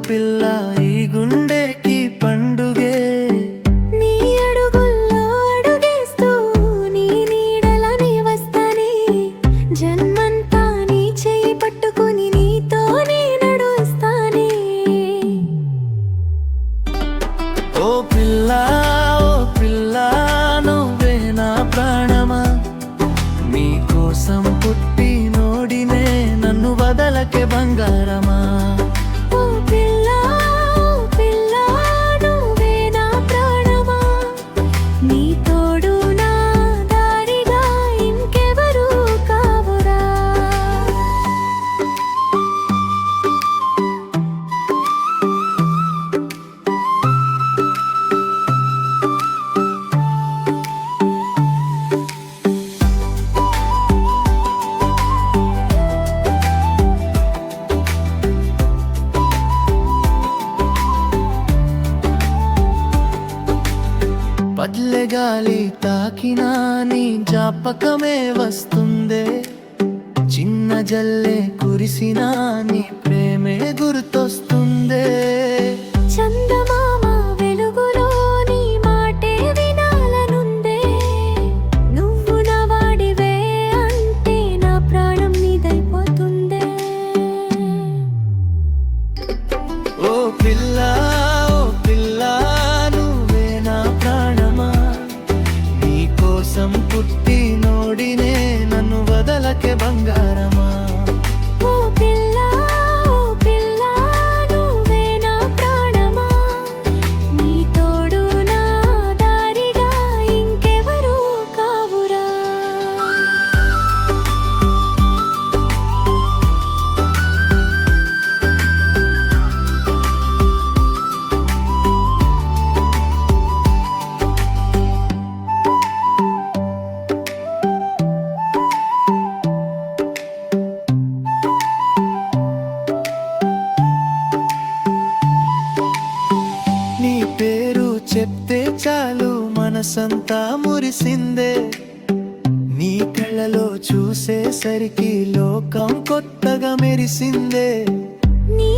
పిల్ల ఈ గుండెకి పండుగే నీ అడుగుల్లో అడుగేస్తూ నీ నీడలని వస్తానే జన్మంతా నీ చేయి పట్టుకుని నీతోనే నడుస్తానే ఓ పిల్ల నువ్వే నా ప్రాణమా మీకోసం పుట్టి నోడినే నన్ను వదలకే బంగారమా ఓ పిల్ల నువ్వే నా ప్రాణమా నీ తోడు నా దారిగా ఇంకెవరూ కావురా పల్లె గాలి తాకినా నీ జ్ఞాపకమే వస్తుందే చిన్న జల్లే కురిసినా నీ ప్రేమే గుర్తొస్తుందే చందమామ వెలుగులో నీ మాటే వినాలనుందే నువ్వు నా వాడివే అంటే నా ప్రాణం నీదైపోతుందే ఓ పిల్ల నువ్వే నా ప్రాణమా నీకోసం పుట్టి నోడినే నన్ను వదలకే బంగారమా ఓ పిల్ల నువ్వే నా ప్రాణమా నీ తోడు నా దారిగా ఇంకెవరూ కావురా నీ పేరు చెప్తే చాలు మనసంతా మురిసిందే నీ కళ్ళలో చూసేసరికి లోకం కొత్తగా మెరిసిందే నీ